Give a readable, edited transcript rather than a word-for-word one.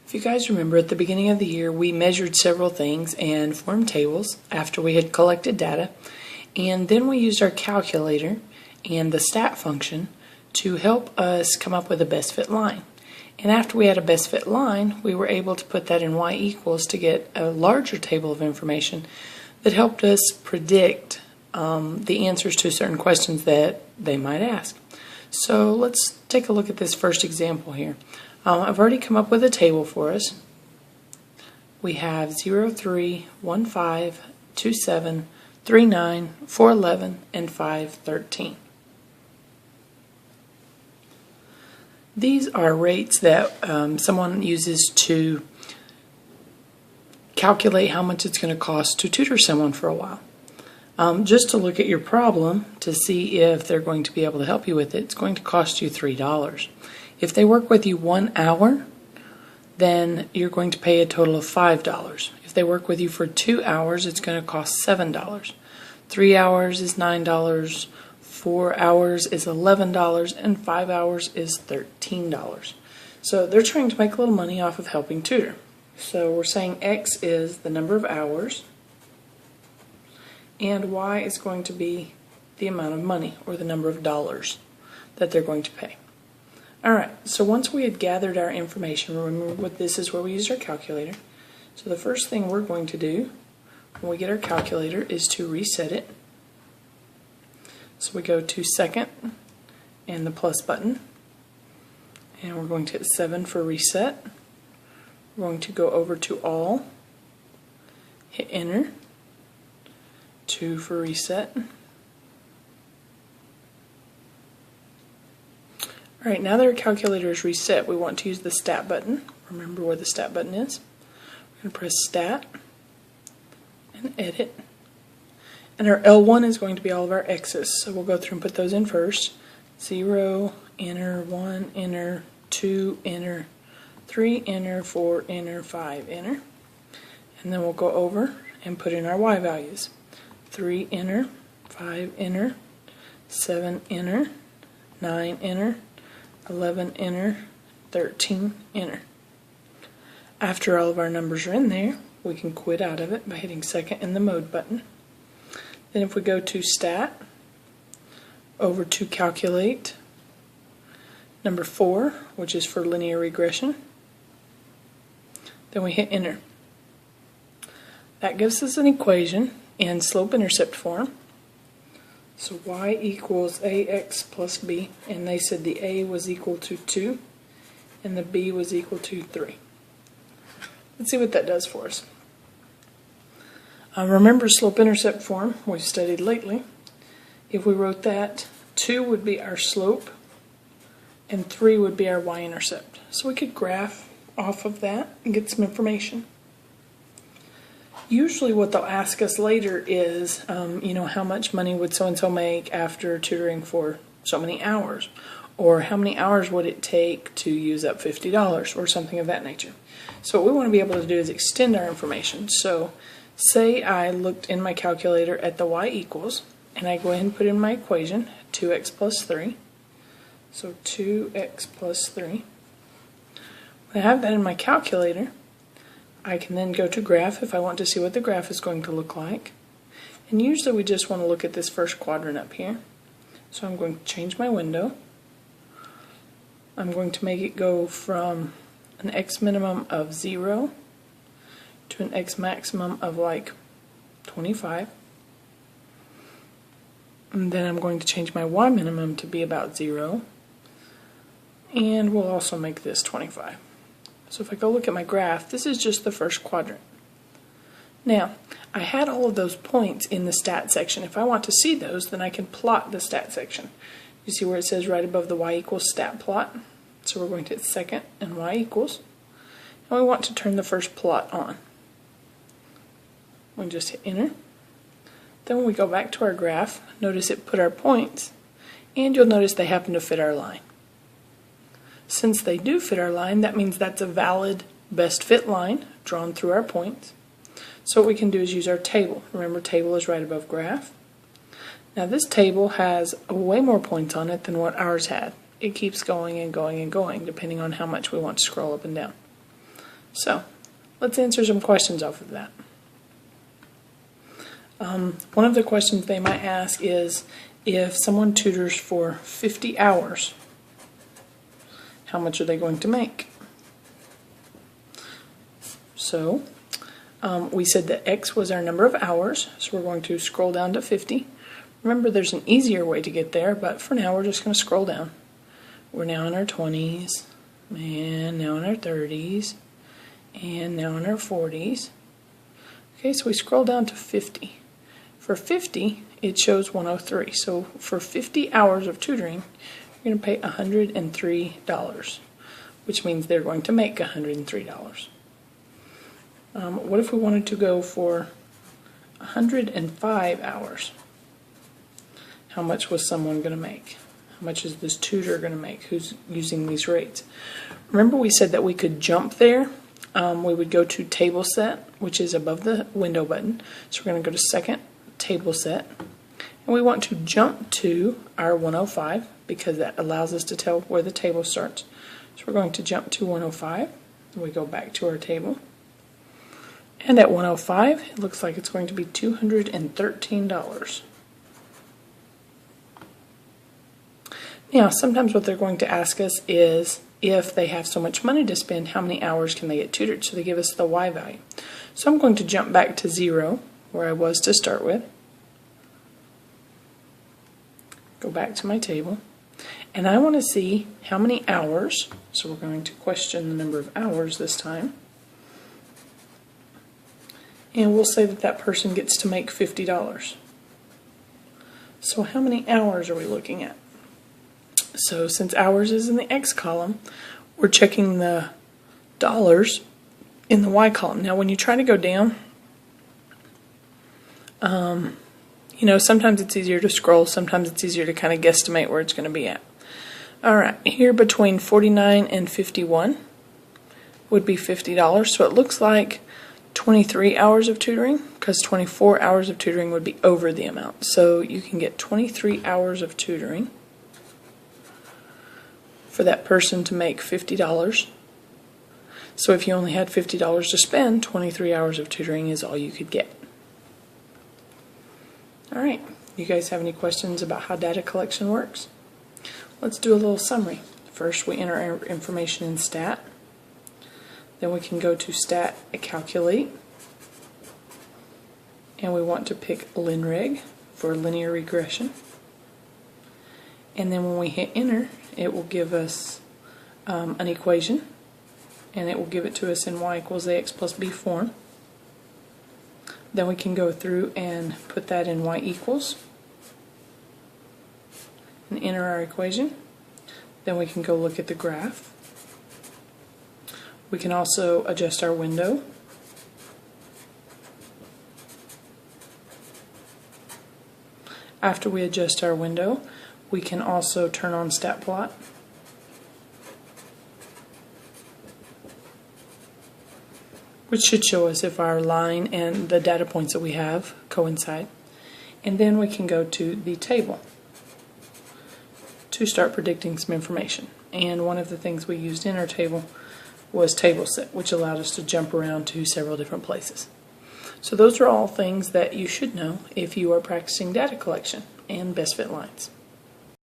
If you guys remember, at the beginning of the year, we measured several things and formed tables after we had collected data, and then we used our calculator and the stat function to help us come up with a best fit line. And after we had a best fit line, we were able to put that in y equals to get a larger table of information that helped us predict the answers to certain questions that they might ask. So let's take a look at this first example here. I've already come up with a table for us. We have 0, 3, 1, 5, 2, 7, 3, 9, 4, 11, and 5, 13. These are rates that someone uses to calculate how much it's going to cost to tutor someone for a while. Just to look at your problem to see if they're going to be able to help you with it, it's going to cost you $3. If they work with you 1 hour, then you're going to pay a total of $5. If they work with you for 2 hours, it's going to cost $7. 3 hours is $9, 4 hours is $11, and 5 hours is $13. So they're trying to make a little money off of helping tutor. So we're saying X is the number of hours, and Y is going to be the amount of money, or the number of dollars that they're going to pay. Alright, so once we had gathered our information, remember what this is where we used our calculator. So the first thing we're going to do when we get our calculator is to reset it. So we go to second and the plus button, and we're going to hit 7 for reset. We're going to go over to all, hit enter, 2 for reset. Alright, now that our calculator is reset, we want to use the stat button. Remember where the stat button is. We're going to press stat and edit. And our L1 is going to be all of our X's. So we'll go through and put those in first. 0, enter, 1, enter, 2, enter, 3, enter, 4, enter, 5, enter. And then we'll go over and put in our Y values. 3, enter, 5, enter, 7, enter, 9, enter, 11, enter, 13, enter. After all of our numbers are in there, we can quit out of it by hitting second and the mode button. Then if we go to stat, over to calculate, number 4, which is for linear regression, then we hit enter. That gives us an equation in slope-intercept form. So y equals ax plus b, and they said the a was equal to 2 and the b was equal to 3. Let's see what that does for us. Remember slope-intercept form we've studied lately. If we wrote that, 2 would be our slope and 3 would be our y-intercept. So we could graph off of that and get some information. Usually what they'll ask us later is, how much money would so-and-so make after tutoring for so many hours? Or how many hours would it take to use up $50 or something of that nature? So what we want to be able to do is extend our information. So say I looked in my calculator at the y equals, and I go ahead and put in my equation, 2x plus 3. So 2x plus 3. When I have that in my calculator, I can then go to graph if I want to see what the graph is going to look like. And usually we just want to look at this first quadrant up here. So I'm going to change my window. I'm going to make it go from an x minimum of 0 to an x maximum of like 25. And then I'm going to change my y minimum to be about 0. And we'll also make this 25. So if I go look at my graph, this is just the first quadrant. Now, I had all of those points in the stat section. If I want to see those, then I can plot the stat section. You see where it says right above the y equals stat plot? So we're going to hit second and y equals. And we want to turn the first plot on. We just hit enter. Then when we go back to our graph, notice it put our points, and you'll notice they happen to fit our line. Since they do fit our line, that means that's a valid best fit line drawn through our points. So what we can do is use our table. Remember, table is right above graph. Now this table has way more points on it than what ours had. It keeps going and going and going, depending on how much we want to scroll up and down. So let's answer some questions off of that. One of the questions they might ask is, if someone tutors for 50 hours, how much are they going to make? So we said that X was our number of hours, so we're going to scroll down to 50. Remember, there's an easier way to get there, but for now we're just going to scroll down. We're now in our 20s, and now in our 30s, and now in our 40s. Okay, so we scroll down to 50. For 50, it shows 103. So for 50 hours of tutoring, you're going to pay $103, which means they're going to make $103. What if we wanted to go for 105 hours? How much was someone going to make? How much is this tutor going to make who's using these rates? Remember, we said that we could jump there. We would go to table set, which is above the window button. So we're going to go to second table set. And we want to jump to our 105 because that allows us to tell where the table starts. So we're going to jump to 105. And we go back to our table. And at 105, it looks like it's going to be $213. Now, sometimes what they're going to ask us is, if they have so much money to spend, how many hours can they get tutored? So they give us the Y value. So I'm going to jump back to 0, where I was to start with. Go back to my table. And I want to see how many hours, so we're going to question the number of hours this time. And we'll say that that person gets to make $50. So how many hours are we looking at? So since hours is in the X column, we're checking the dollars in the Y column. Now when you try to go down, you know, sometimes it's easier to scroll, sometimes it's easier to kind of guesstimate where it's going to be at. Alright, here between 49 and 51 would be $50. So it looks like 23 hours of tutoring, because 24 hours of tutoring would be over the amount. So you can get 23 hours of tutoring for that person to make $50. So if you only had $50 to spend, 23 hours of tutoring is all you could get. Alright, you guys have any questions about how data collection works? Let's do a little summary. First, we enter our information in STAT. Then we can go to STAT Calculate. And we want to pick LinReg for linear regression. And then when we hit enter, it will give us an equation. And it will give it to us in y equals ax plus b form. Then we can go through and put that in y equals and enter our equation. Then we can go look at the graph. We can also adjust our window. After we adjust our window, we can also turn on stat plot. Which should show us if our line and the data points that we have coincide. And then we can go to the table to start predicting some information. And one of the things we used in our table was table set, which allowed us to jump around to several different places. So those are all things that you should know if you are practicing data collection and best fit lines.